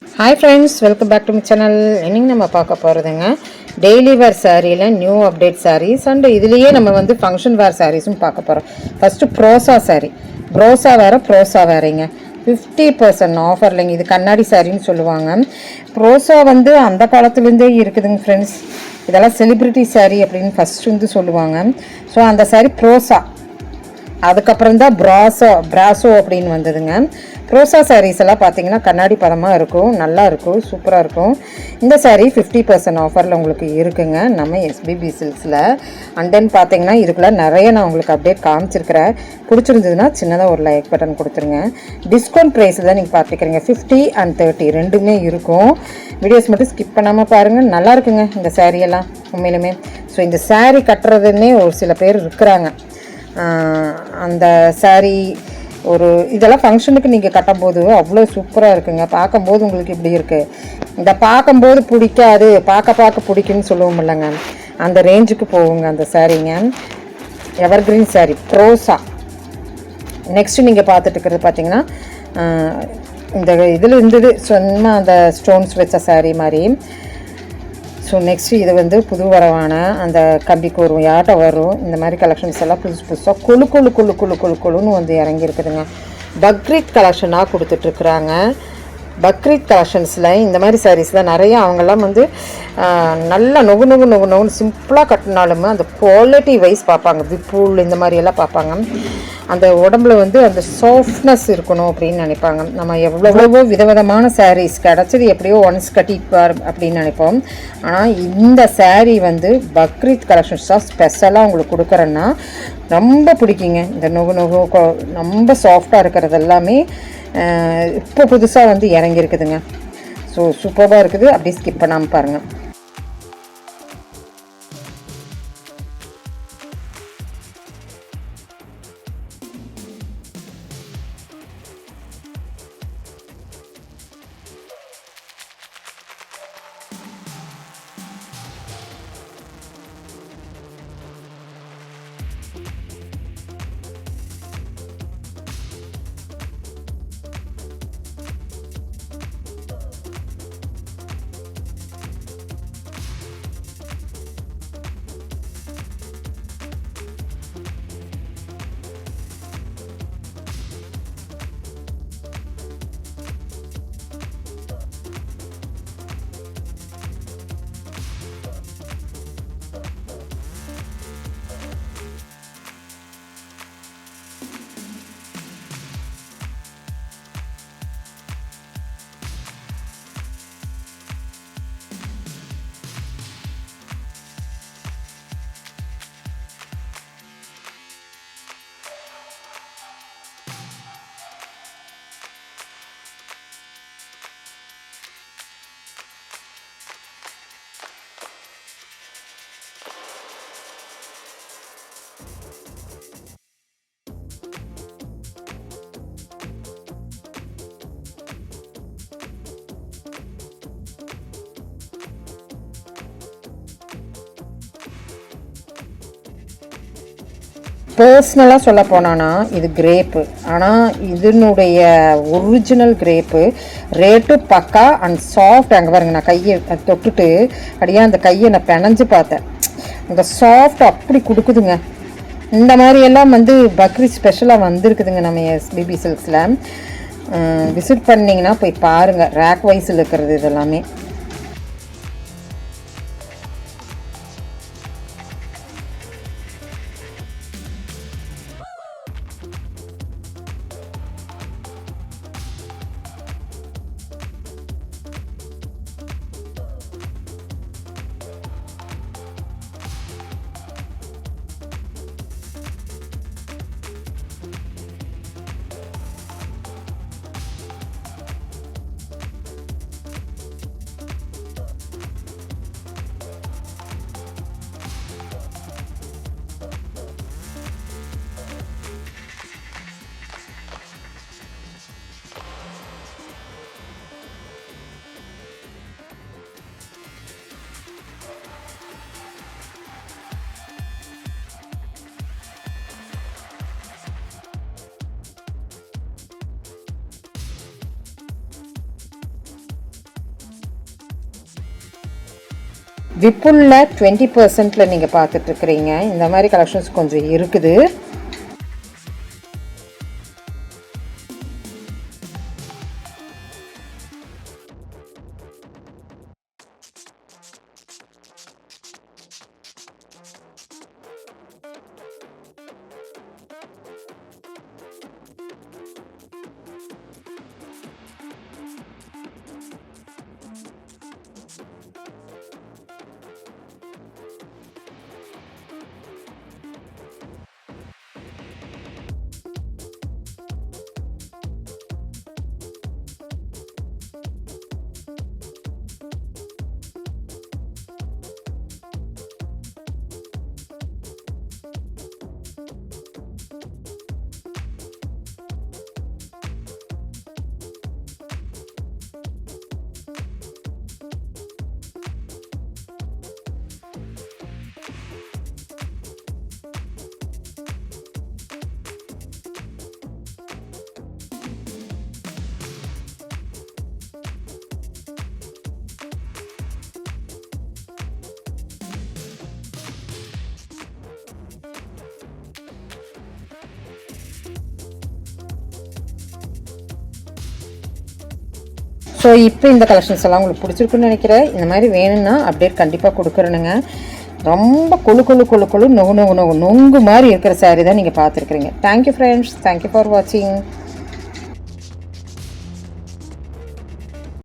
Hi friends, welcome back to my channel. இன்னைக்கு நம்ம பார்க்க போறதுங்க டெய்லி வேர் சாரீல நியூ அப்டேட் sarees and இதுலயே நம்ம வந்து ஃபங்க்ஷன் வேர் sareesம் பார்க்க போறோம். First ப்ரோசா saree. ப்ரோசா வேறங்க. 50% ஆஃபர்லங்க. இது கண்ணாடி சாரின்னு சொல்லுவாங்க. ப்ரோசா வந்து அந்த காலத்துல இருந்தே இருக்குதுங்க फ्रेंड्स. இதெல்லாம் செலிபிரிட்டி saree அப்படினு ஃபர்ஸ்ட் வந்து சொல்லுவாங்க. சோ அந்த saree ப்ரோசா. அதுக்கப்புறம் தான் பிராசோ அப்படின்னு வந்ததுங்க. ப்ரோசா சாரீஸ் எல்லாம் பார்த்தீங்கன்னா கண்ணாடி பதமாக இருக்கும், நல்லா இருக்கும், சூப்பராக இருக்கும். இந்த சாரீ 50% ஆஃபரில் உங்களுக்கு இருக்குங்க நம்ம எஸ்பிபி சில்க்ஸில். அண்ட் தென் பார்த்தீங்கன்னா இதுக்குள்ளே நிறைய நான் உங்களுக்கு அப்டேட் காமிச்சிருக்கிறேன். பிடிச்சிருந்ததுன்னா சின்னதாக ஒரு லைக் பட்டன் கொடுத்துருங்க. டிஸ்கவுண்ட் ப்ரைஸில் தான் நீங்கள் பார்த்துக்கிறீங்க. 50 and 30 ரெண்டுமே இருக்கும். வீடியோஸ் மட்டும் ஸ்கிப் பண்ணாமல் பாருங்கள், நல்லா இருக்குங்க இந்த சாரியெல்லாம் உண்மையிலுமே. ஸோ இந்த சாரீ கட்டுறதுன்னே ஒரு சில பேர் இருக்கிறாங்க. அந்த சாரீ ஒரு இதெல்லாம் ஃபங்க்ஷனுக்கு நீங்கள் கட்டும்போது அவ்வளோ சூப்பராக இருக்குங்க. பார்க்கும்போது உங்களுக்கு இப்படி இருக்குது, இந்த பார்க்கும்போது பிடிக்காது, பார்க்க பிடிக்குன்னு சொல்லுவோம் இல்லைங்க, அந்த ரேஞ்சுக்கு போகுங்க அந்த சாரீங்க. எவர்கிரீன் சாரீ ப்ரோசா. நெக்ஸ்ட்டு நீங்கள் பார்த்துட்டு இருக்கிறது பார்த்தீங்கன்னா இந்த இதில் இருந்தது சும்மா அந்த ஸ்டோன்ஸ் வச்ச சாரீ மாதிரி. ஸோ நெக்ஸ்ட்டு இது வந்து புது வரவான அந்த கம்பிக்கு வரும், யார்ட்ட வரும், இந்த மாதிரி கலெக்ஷன்ஸ் எல்லாம் புதுசாக குழுன்னு வந்து இறங்கியிருக்குதுங்க. பக்ரீத் கலெக்ஷனாக கொடுத்துட்ருக்குறாங்க. பக்ரீத் கலெக்ஷன்ஸில் இந்த மாதிரி சாரீஸ்லாம் நிறைய அவங்கெல்லாம் வந்து நல்லா நொகுன்னு சிம்பிளாக கட்டினாலுமே அந்த குவாலிட்டி வைஸ் பார்ப்பாங்க. விப்புல் இந்த மாதிரியெல்லாம் பார்ப்பாங்க. அந்த உடம்புல வந்து அந்த சாஃப்ட்னஸ் இருக்கணும் அப்படின்னு நினைப்பாங்க. நம்ம எவ்வளவோ விதவிதமான சாரீஸ் கிடச்சது எப்படியோ ஒன்ஸ் கட்டிப்பார் அப்படின்னு நினைப்போம். ஆனால் இந்த சாரீ வந்து பக்ரீத் கலெக்ஷன்ஸாக ஸ்பெஷலாக உங்களுக்கு கொடுக்குறேன்னா ரொம்ப பிடிக்குங்க. இந்த நொகு ரொம்ப சாஃப்டாக இருக்கிறது எல்லாமே இப்போ புதுசாக வந்து இறங்கியிருக்குதுங்க. ஸோ சூப்பராக இருக்குது. அப்படியே ஸ்கிப் பண்ணாமல் பாருங்கள். பர்சனலாக சொல்ல போனான்னா இது கிரேப்பு, ஆனால் இதனுடைய ஒரிஜினல் கிரேப்பு ரேட்டு பக்கா அண்ட் சாஃப்ட். அங்கே பாருங்க, நான் கையை தொட்டுட்டு அப்படியே அந்த கையை நான் பிணைஞ்சு பார்த்தேன். அந்த சாஃப்ட் அப்படி கொடுக்குதுங்க. இந்த மாதிரியெல்லாம் வந்து பக்ரீத் ஸ்பெஷலாக வந்திருக்குதுங்க நம்ம எஸ்பிபி சில்க்ஸில். விசிட் பண்ணிங்கன்னா போய் பாருங்கள், ரேக் வைஸில் இருக்கிறது இதெல்லாமே. விப்புல்ல 20%ல நீங்கள் பார்த்துட்ருக்குறீங்க. இந்த மாதிரி கலெக்ஷன்ஸ் கொஞ்சம் இருக்குது. ஸோ இப்போ இந்த கலெக்ஷன்ஸ் எல்லாம் உங்களுக்கு பிடிச்சிருக்குன்னு நினைக்கிறேன். இந்த மாதிரி வேணும்னா அப்டேட் கண்டிப்பாக கொடுக்குறேனுங்க. ரொம்ப கொழு நொங்கு மாதிரி இருக்கிற சாரீ தான் நீங்கள் பார்த்துருக்குறீங்க. தேங்க்யூ ஃப்ரெண்ட்ஸ், தேங்க்யூ ஃபார் வாட்சிங்.